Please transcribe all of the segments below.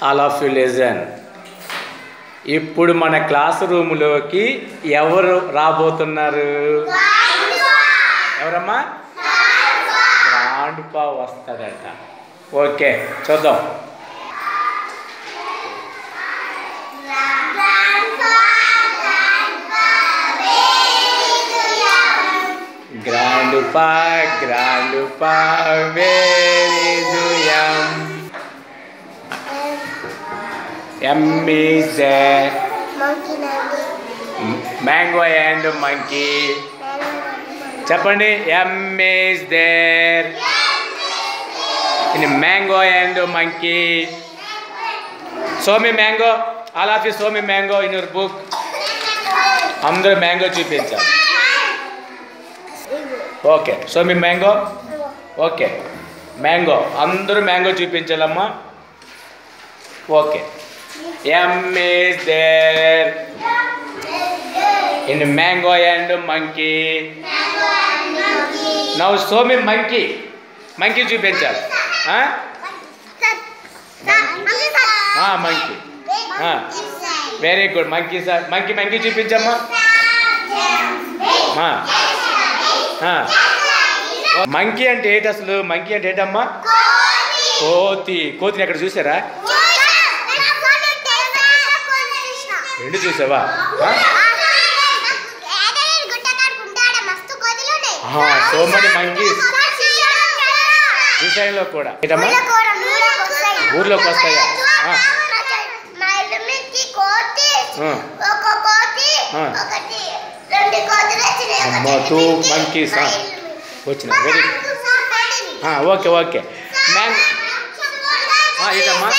All of you listen. ఇప్పుడు మన class రూమ్లోకి ఎవరు రాబోతున్నారు? ఎవరమ్మా? గ్రాండ్ పా వస్తాడట. ఓకే, చూద్దాం. Grandpa, Grandpa, very young. M is there. Mango and monkey. Chapandi. M is there. In mango and monkey. Show me mango. All of you show me mango in your book. Andru mango chupincharu. Okay, show me mango. Okay, mango అందరూ mango చూపించాలమ్మా. Okay, M is there in mango and monkey. Now show me monkey. Monkey చూపించాలి. Monkey, very good. Monkey sir, monkey monkey చూపించమ్మా. Monkey అంటే ఏంటి అసలు? Monkey అంటే ఏంటమ్మా? కోతి. కోతిని ఎక్కడ చూసారా? రెండు చూసావా? సో మనీ మంకీస్ శ్రీశైలంలో కూడా. ఏంటమ్మా? ఊర్లోకి వస్తాయా? టూ మంకీస్ వచ్చిన. Very okay okay. ఇదమ్మా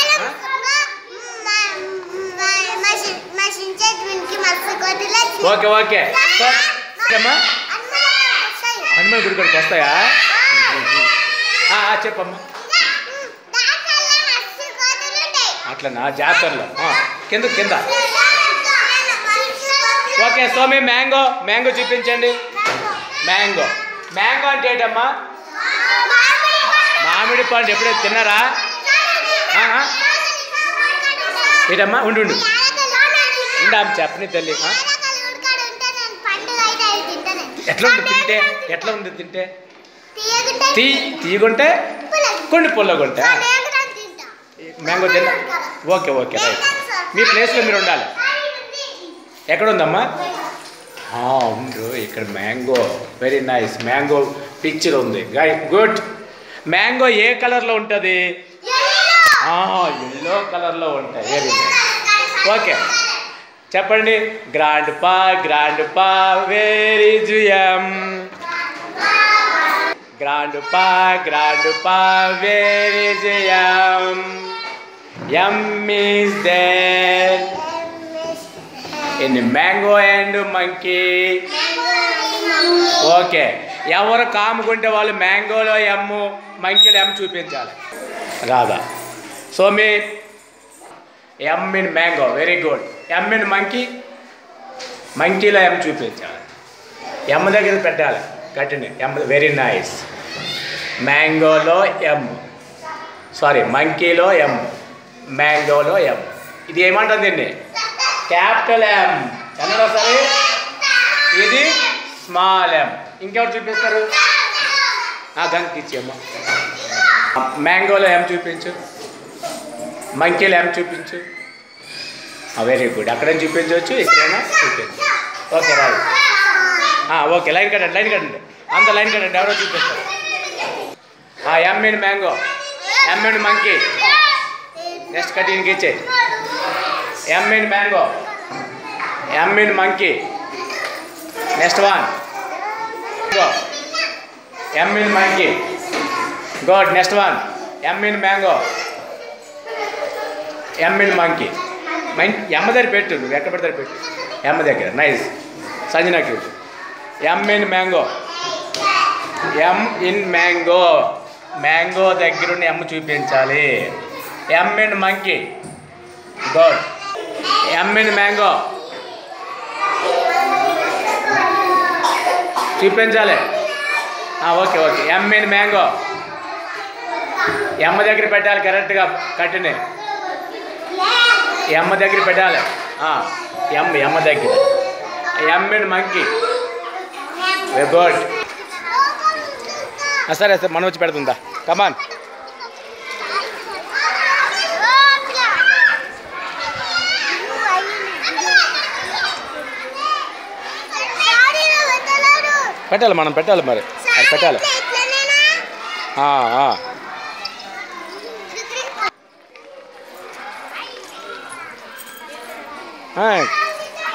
ఓకే ఓకే. హనుమాన్ గుడి కాడికి వస్తాయా? చెప్పమ్మా. అట్లనా? జాతరలో కింద కింద. Okay, show me mango. Mango చూపించండి. మ్యాంగో. మ్యాంగో అంటే ఏంటమ్మా? మామిడి పండు. ఎప్పుడైతే తిన్నారా? ఏంటమ్మా? ఉండు ఉండు ఆమె చెప్పని తల్లి. ఎట్లా ఉంది తింటే? ఎట్లా ఉంది తింటే? తీయగుంటే కొన్ని పుల్లగుంటే. మ్యాంగో తిన్నా. Okay okay, right. మీ ప్లేస్లో మీరు ఉండాలి. ఎక్కడ ఉందమ్మా? ఉండు ఇక్కడ. Mango, very nice. Mango picture ఉంది. గుడ్. మ్యాంగో ఏ కలర్లో ఉంటుంది? ఎల్లో కలర్లో ఉంటాయి. Very nice. ఓకే, చెప్పండి. Grand pa, grand pa, very జుయం. Grand pa, grand pa, very జుయం. M is there in mango and monkey. Okay, ఎవరు కాముకుంటే వాళ్ళు మ్యాంగోలో ఎమ్, మంకీలో ఎమ్ చూపించాలి. రాదా? Show me M in mango. Very good. M in monkey. మంకీలో ఎమ్ చూపించాలి. ఎమ్ దగ్గర పెట్టాలి. కట్టింది ఎమ్. Very nice. మ్యాంగోలో ఎమ్, సారీ మంకీలో ఎమ్, మ్యాంగోలో ఎమ్. ఇది ఏమంటుంది అండి? Capital M. ఎన్నడో సరే ఇది స్మాల్ ఎమ్. ఇంకెవరు చూపిస్తారు? గంకి ఇచ్చేమ్మా. మ్యాంగోలో ఎమ్ చూపించు. మంకీలో ఎమ్ చూపించు. Very good. అక్కడేం చూపించవచ్చు, ఇక్కడైనా చూపించు. ఓకే, రాదు. ఓకే, లైన్ కట్టండి. లైన్ కట్టండి. అంత లైన్ కట్టండి. ఎవరో చూపిస్తారు. M in mango, M in monkey. Next కటింగ్కి ఇచ్చే. M in mango, M in monkey. Next one. M in monkey. Good. Next one. M in mango, M in monkey. ఎమ్మ దగ్గర పెట్టు. నువ్వు ఎక్కడ పెడతారు పెట్టు. ఎమ్మ దగ్గర. నైస్. సంజనాకి. M in mango, M in mango. Mango దగ్గరుండి ఎమ్ చూపించాలి. M in monkey. Good. M in mango చూపించాలి. Okay okay. M in mango. ఎమ్మ దగ్గర పెట్టాలి కరెక్ట్గా. కట్టినే. ఎమ్మ దగ్గర పెట్టాలి. ఎమ్మ దగ్గర. ఎమ్ ఇన్ మంకీ. Very good. సరే సరే మనం వచ్చి పెడుతుందా. కమాన్. పెట్టాలి మనం పెట్టాలి మరి అది పెట్టాలి.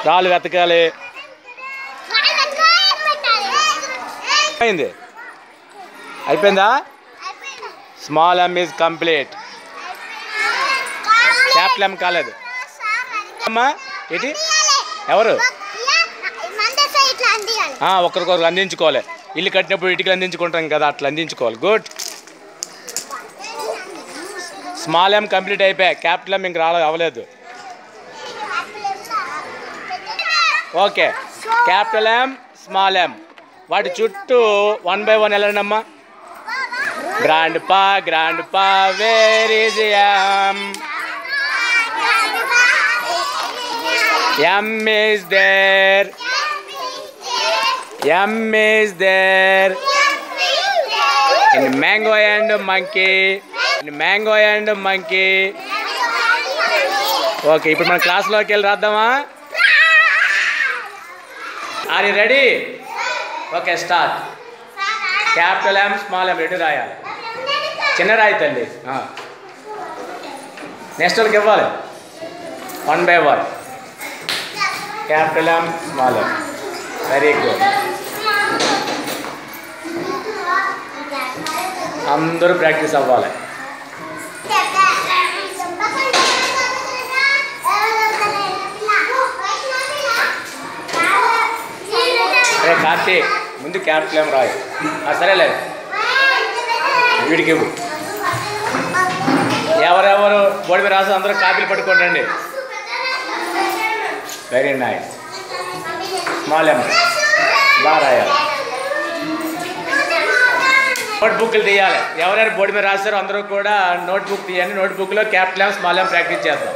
రాళ్ళు వెతకాలి. అయింది అయిపోయిందా. Small M is complete. Capital ఎమ్ కాలేదు అమ్మా. ఏంటి ఎవరు ఒకరికొకరు అందించుకోవాలి. ఇల్లు కట్టినప్పుడు ఇటుకలు అందించుకుంటాం కదా అట్లా అందించుకోవాలి. గుడ్. స్మాల్ ఎమ్ కంప్లీట్ అయిపోయా. క్యాపిటల్ ఎమ్ ఇంక అవ్వలేదు. Okay. Capital M small m వాటి చుట్టూ 1 by 1 వెళ్ళండి అమ్మా. Grandpa where is M. M is there. M is there in mango and monkey. In mango and monkey. Okay, ఇప్పుడు మన క్లాస్లోకి వెళ్ళి రాద్దామా. Are you ready? Okay start. Capital M small M రెండు రాయాలి. చిన్న రాయి తల్లి. నెక్స్ట్ వాళ్ళకి ఇవ్వాలి 1 by 1. Capital M small M. Very good. అందరూ ప్రాక్టీస్ అవ్వాలి. అరే కార్తీక్ ముందు క్యాపిటల్ ఎమ్ రాయి. సరేలే వీడికి ఎవరెవరు బోర్డు మీద రాసి అందరూ కాపీలు పట్టుకోండి. Very nice. స్మాల్ ఎమ్ బాగా రాయాలి. నోట్బుక్లు తీయాలి. ఎవరైనా బోర్డు మీద రాస్తారో అందరూ కూడా నోట్బుక్ తీయండి. నోట్బుక్లో క్యాపిటల్ ఎమ్ స్మాల్ ఎమ్ ప్రాక్టీస్ చేద్దాం.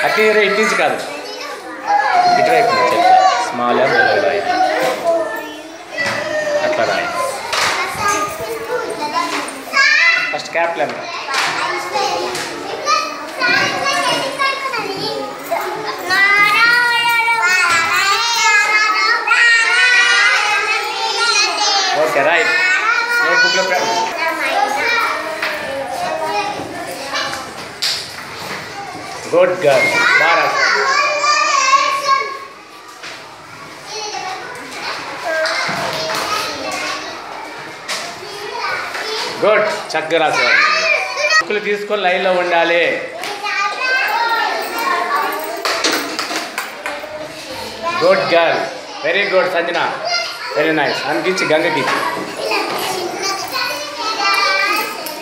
అట్టి ఇంటించి కాదు ఇటువైపు స్మాల్ ఎమ్ రాయి. అట్లా రాయి. First capital M. Okay right. నోట్బుక్లో గుడ్ గర్ల్. బాగా గుడ్. చక్కగా రాసేవాళ్ళు. బుక్లు తీసుకొని లైన్లో ఉండాలి. Good girl. Very good Sanjana. Very nice. అనిపించి గంగకి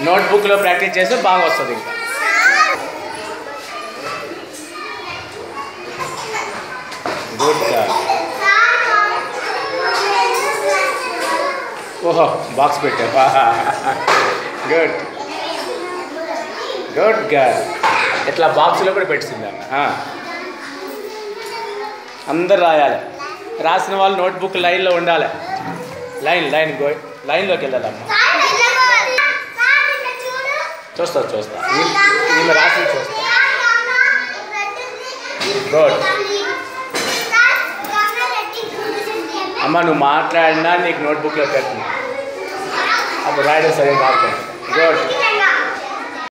నోట్బుక్లో ప్రాక్టీస్ చేస్తే బాగా వస్తుంది. ఇంకా గుడ్ గర్ల్. ఓహో బాక్స్ పెట్టా. Good good girl. ఇట్లా బాక్స్లో కూడా పెట్టిందమ్మా. అందరు రాయాలి. రాసిన వాళ్ళు నోట్బుక్ లైన్లో ఉండాలి. లైన్లోకి వెళ్ళాలమ్మా. చూస్తా ఈమె రాసి చూస్తా. గుడ్ అమ్మ. నువ్వు మాట్లాడినా నీకు నోట్బుక్లో పెట్టినా అప్పుడు రాయడం సరిగ్గా మాట్లాడు. గుడ్.